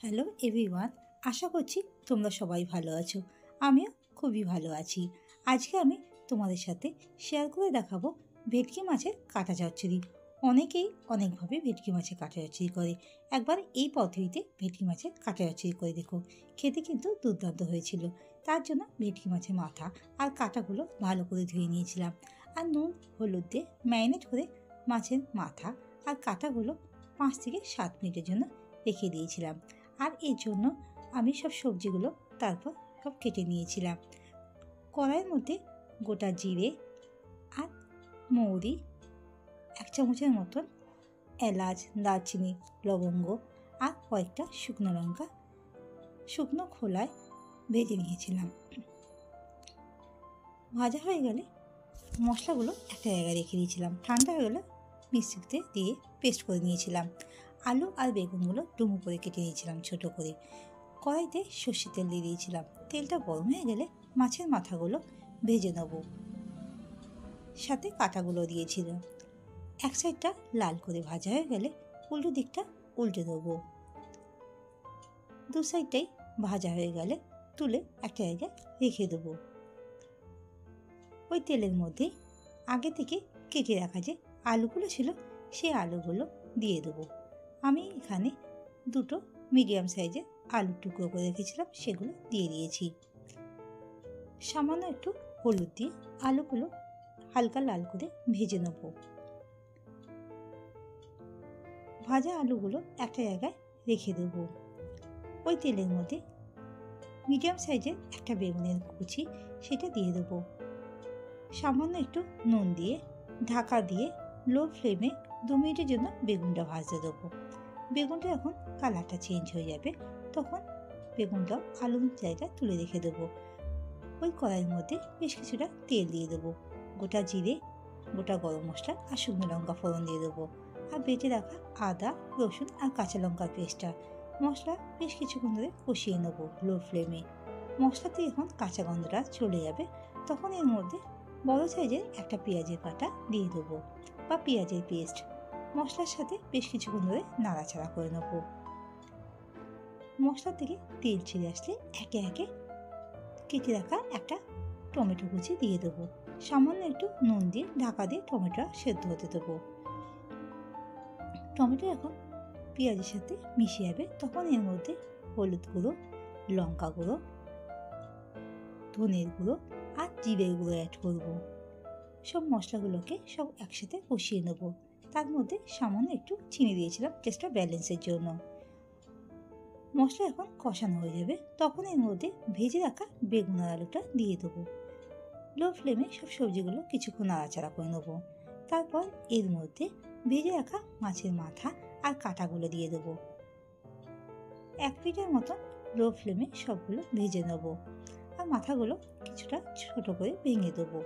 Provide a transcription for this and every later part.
Hello everyone, আশা করছি তোমরা সবাই ভালো আছো। আমিও খুবই ভালো আছি। আজকে আমি তোমাদের সাথে শেয়ার করে দেখাবো ভেটকি মাছের কাঁটা চচ্চড়ি। অনেকেই অনেকভাবে ভেটকি মাছের কাঁটা চচ্চড়ি করে। একবার এই পদ্ধতিতে ভেটকি মাছের কাঁটা চচ্চড়ি করে দেখো, খেতে কিন্তু দুর্দান্ত হয়েছিল। তার জন্য ভেটকি মাছের মাথা আর কাঁটাগুলো ভালো করে ধুয়ে নিয়েছিলাম, আর নুন হলুদ দিয়ে ম্যারিনেট করে মাছের মাথা আর কাঁটাগুলো 5 থেকে 7 মিনিটের জন্য রেখে দিয়েছিলাম। আর এর জন্য আমি সব সবজিগুলো তারপর সব কেটে নিয়েছিলাম। কড়াইয়ের মধ্যে গোটা জিরে আর মৌরি, 1 চামচের মতন এলাচ, দারচিনি, লবঙ্গ আর কয়েকটা শুকনো লঙ্কা শুকনো খোলায় ভেজে নিয়েছিলাম। ভাজা হয়ে গেলে মশলাগুলো একটা জায়গায় রেখে দিয়েছিলাম। ঠান্ডা হয়ে গেলে মিক্সিতে দিয়ে পেস্ট করে নিয়েছিলাম। আলু আর বেগুনগুলো ডুমো করে কেটে নিয়েছিলাম ছোটো করে। কড়াইতে সর্ষের তেল দিয়ে দিয়েছিলাম। তেলটা গরম হয়ে গেলে মাছের মাথাগুলো ভেজে নেব, সাথে কাঁটাগুলো দিয়েছিলাম। এক সাইডটা লাল করে ভাজা হয়ে গেলে উল্টো দিকটা উল্টে দেবো। দু সাইডটাই ভাজা হয়ে গেলে তুলে একটা জায়গায় রেখে দেবো। ওই তেলের মধ্যে আগে থেকে কেটে রাখা যে আলুগুলো ছিল সেই আলুগুলো দিয়ে দেবো। আমি এখানে 2টো মিডিয়াম সাইজের আলুর টুকরো করে রেখেছিলাম, সেগুলো দিয়ে দিয়েছি। সামান্য একটু হলুদ দিয়ে আলুগুলো হালকা লাল করে ভেজে নেব। ভাজা আলুগুলো একটা জায়গায় রেখে দেব। ওই তেলের মধ্যে মিডিয়াম সাইজের একটা বেগুনের কুচি সেটা দিয়ে দেবো। সামান্য একটু নুন দিয়ে ঢাকা দিয়ে লো ফ্লেমে 2 মিনিটের জন্য বেগুনটা ভাজতে দেবো। বেগুনটা এখন কালারটা চেঞ্জ হয়ে যাবে, তখন বেগুনটা আলুর জায়গায় তুলে রেখে দেবো। ওই কড়াইয়ের মধ্যে বেশ কিছুটা তেল দিয়ে দেবো। গোটা জিরে, গোটা গরম মশলা আর শুকনো লঙ্কা ফোড়ন দিয়ে দেবো, আর বেটে রাখা আদা, রসুন আর কাঁচা লঙ্কার পেস্টটা। মশলা বেশ কিছুক্ষণ ধরে কষিয়ে নেবো লো ফ্লেমে। মশলাতে এখন কাঁচা গন্ধটা চলে যাবে, তখন এর মধ্যে বড় সাইজের একটা পেঁয়াজের কাটা দিয়ে দেবো বা পেঁয়াজের পেস্ট। মশলার সাথে বেশ কিছুক্ষণ ধরে নাড়াচাড়া করে নেব। মশলা থেকে তেল ছেড়ে আসলে একে একে কেটে রাখা একটা টমেটো কুচি দিয়ে দেবো। সামান্য একটু নুন দিয়ে ঢাকা দিয়ে টমেটো সেদ্ধ হতে দেবো। টমেটো এখন পেঁয়াজের সাথে মিশে যাবে, তখন এর মধ্যে হলুদ গুঁড়ো, লঙ্কা গুঁড়ো, ধনের গুঁড়ো আর জিরের গুঁড়ো অ্যাড করব। সব মশলাগুলোকে সব একসাথে কষিয়ে নেব। তার মধ্যে সামান্য একটু চিনি দিয়েছিলাম টেস্টটা ব্যালেন্সের জন্য। মশলা এখন কষানো হয়ে যাবে, তখন এর মধ্যে ভেজে রাখা বেগুন আর আলুটা দিয়ে দেবো। লো ফ্লেমে সব সবজিগুলো কিছুক্ষণ নাড়াচাড়া করে নেবো। তারপর এর মধ্যে ভেজে রাখা মাছের মাথা আর কাঁটাগুলো দিয়ে দেবো। 1 মিনিটের মতন লো ফ্লেমে সবগুলো ভেজে নেবো, আর মাথাগুলো কিছুটা ছোট করে ভেঙে দেবো।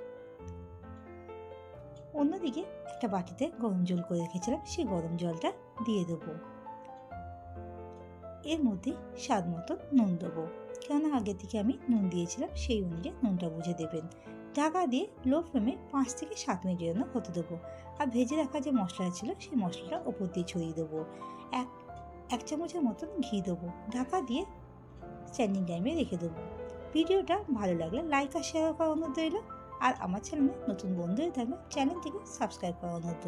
অন্যদিকে একটা বাটিতে গরম জল করে রেখেছিলাম, সেই গরম জলটা দিয়ে দেবো। এর মধ্যে স্বাদ মতো নুন দেবো, কেননা আগে থেকে আমি নুন দিয়েছিলাম, সেই অনুযায়ী নুনটা বুঝে দেবেন। ঢাকা দিয়ে লো ফ্লেমে 5 থেকে 7 মিনিটের জন্য হতে দেবো। আর ভেজে রাখা যে মশলা ছিল সেই মশলাটা ওপর দিয়ে ছড়িয়ে দেবো। এক চামচের মতন ঘি দেবো। ঢাকা দিয়ে স্ট্যান্ডিং টাইমে রেখে দেবো। ভিডিওটা ভালো লাগলে লাইক আর শেয়ার করার অনুরোধ রইল। আর আমার চ্যানেলে নতুন বন্ধু হয়ে থাকলে চ্যানেলটিকে সাবস্ক্রাইব করার অনুরোধ রইল।